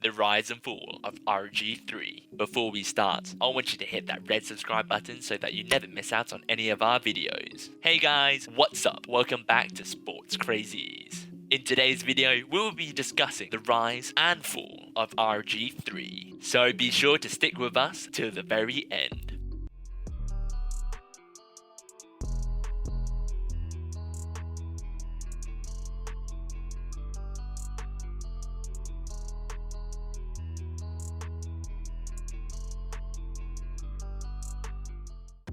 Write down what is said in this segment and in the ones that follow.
the rise and fall of RG3. Before we start, I want you to hit that red subscribe button so that you never miss out on any of our videos. Hey guys, what's up? Welcome back to Sports Crazies. In today's video, we'll be discussing the rise and fall of RG3, so be sure to stick with us till the very end.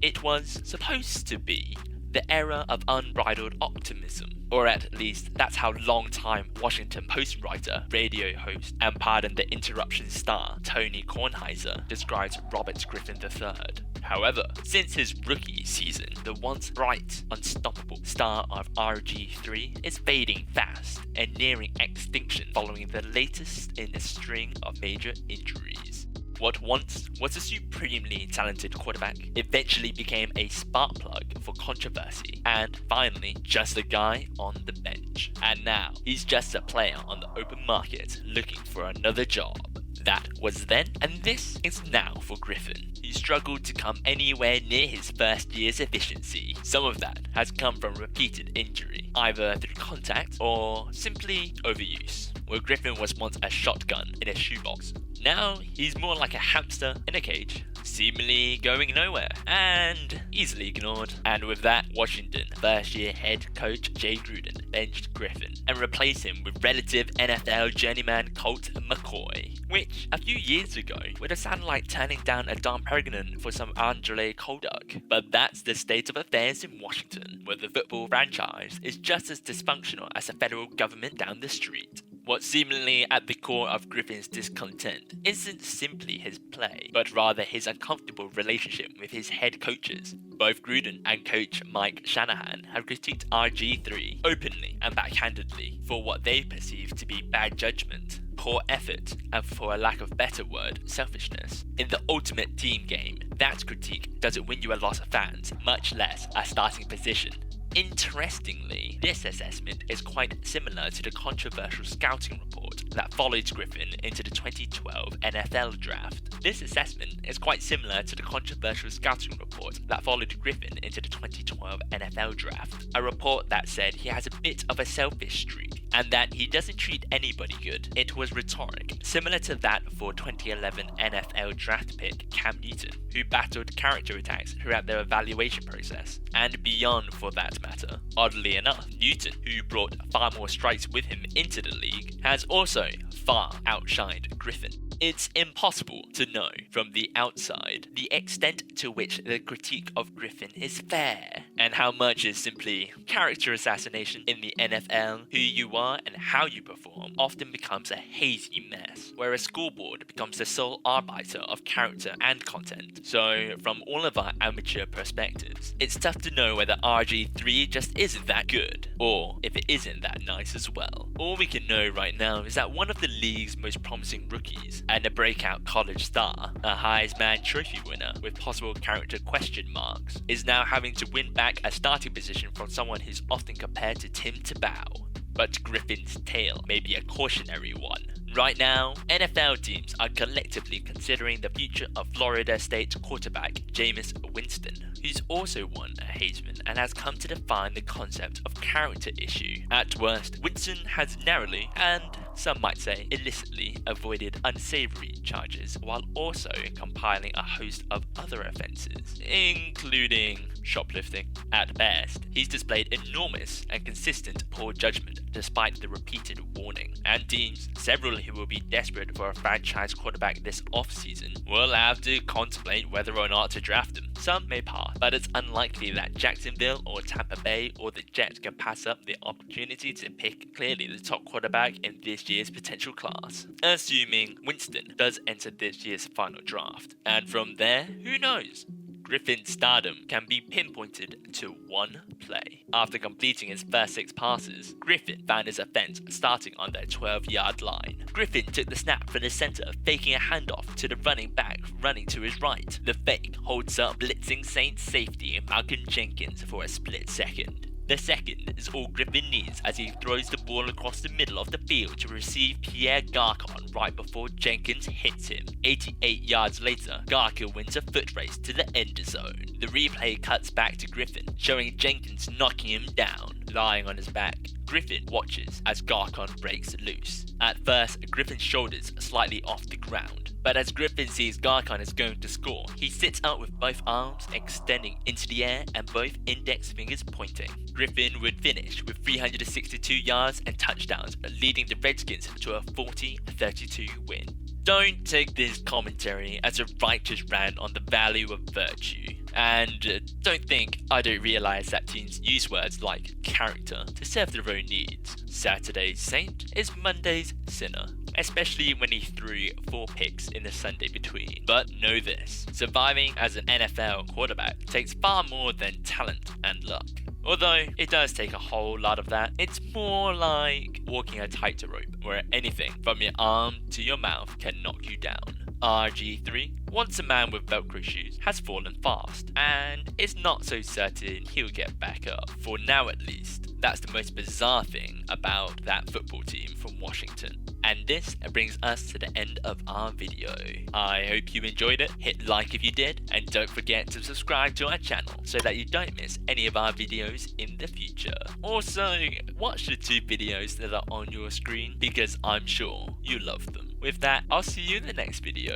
It was supposed to be the era of unbridled optimism, or at least that's how long-time Washington Post writer, radio host, and pardon the interruption star Tony Kornheiser describes Robert Griffin III. However, since his rookie season, the once bright, unstoppable star of RG3 is fading fast and nearing extinction following the latest in a string of major injuries. What once was a supremely talented quarterback eventually became a spark plug for controversy and finally just a guy on the bench. And now he's just a player on the open market looking for another job. That was then, and this is now for Griffin. He struggled to come anywhere near his first year's efficiency. Some of that has come from repeated injury, either through contact or simply overuse. Where Griffin was once a shotgun in a shoebox, now he's more like a hamster in a cage, seemingly going nowhere and easily ignored. And with that, Washington first-year head coach Jay Gruden benched Griffin and replaced him with relative NFL journeyman Colt McCoy, which a few years ago would have sounded like turning down a Dom Perignon for some Andre Kolduck. But that's the state of affairs in Washington, where the football franchise is just as dysfunctional as the federal government down the street. What's seemingly at the core of Griffin's discontent isn't simply his play, but rather his uncomfortable relationship with his head coaches. Both Gruden and coach Mike Shanahan have critiqued RG3 openly and backhandedly for what they perceive to be bad judgment, poor effort, and for a lack of better word, selfishness. In the ultimate team game, that critique doesn't win you a lot of fans, much less a starting position. Interestingly, this assessment is quite similar to the controversial scouting report that followed Griffin into the 2012 NFL draft. This assessment is quite similar to the controversial scouting report that followed Griffin into the 2012 NFL draft, a report that said he has a bit of a selfish streak and that he doesn't treat anybody good. It was rhetoric, similar to that for 2011 NFL draft pick Cam Newton, who battled character attacks throughout their evaluation process, and beyond for that matter. Oddly enough, Newton, who brought far more strikes with him into the league, has also far outshined Griffin. It's impossible to know from the outside the extent to which the critique of Griffin is fair, and how much is simply character assassination. In the NFL, who you are and how you perform often becomes a hazy mess, where a scoreboard becomes the sole arbiter of character and content. So, from all of our amateur perspectives, it's tough to know whether RG3 just isn't that good, or if it isn't that nice as well. All we can know right now is that one of the league's most promising rookies, and a breakout college star, a Heisman Trophy winner with possible character question marks, is now having to win back a starting position from someone who's often compared to Tim Tebow. But Griffin's tale may be a cautionary one. Right now, NFL teams are collectively considering the future of Florida State quarterback Jameis Winston, who's also won a Heisman and has come to define the concept of character issue. At worst, Winston has narrowly, and some might say illicitly, avoided unsavory charges while also compiling a host of other offences, including shoplifting. At best, he's displayed enormous and consistent poor judgment despite the repeated warning, and teams, several who will be desperate for a franchise quarterback this offseason, will have to contemplate whether or not to draft him. Some may pass, but it's unlikely that Jacksonville or Tampa Bay or the Jets can pass up the opportunity to pick clearly the top quarterback in this year's potential class, assuming Winston does enter this year's final draft. And from there, who knows? Griffin's stardom can be pinpointed to one play. After completing his first 6 passes, Griffin found his offense starting on their 12-yard line. Griffin took the snap from the center, faking a handoff to the running back running to his right. The fake holds up blitzing Saints safety Malcolm Jenkins for a split second. The second is all Griffin needs as he throws the ball across the middle of the field to receive Pierre Garcon right before Jenkins hits him. 88 yards later, Garcon wins a foot race to the end zone. The replay cuts back to Griffin, showing Jenkins knocking him down. Lying on his back, Griffin watches as Garcon breaks loose. At first, Griffin's shoulders are slightly off the ground, but as Griffin sees Garcon is going to score, he sits out with both arms extending into the air and both index fingers pointing. Griffin would finish with 362 yards and touchdowns, leading the Redskins to a 40-32 win. Don't take this commentary as a righteous rant on the value of virtue, and don't think I don't realize that teams use words like character to serve their own needs. Saturday's saint is Monday's sinner, especially when he threw 4 picks in the Sunday between. But know this, surviving as an NFL quarterback takes far more than talent and luck. Although it does take a whole lot of that, it's more like walking a tightrope where anything from your arm to your mouth can knock you down. RG3, once a man with Velcro shoes, has fallen fast, and it's not so certain he'll get back up. For now at least. That's the most bizarre thing about that football team from Washington. And this brings us to the end of our video. I hope you enjoyed it, hit like if you did, and don't forget to subscribe to our channel so that you don't miss any of our videos in the future. Also, watch the 2 videos that are on your screen because I'm sure you love them. With that, I'll see you in the next video.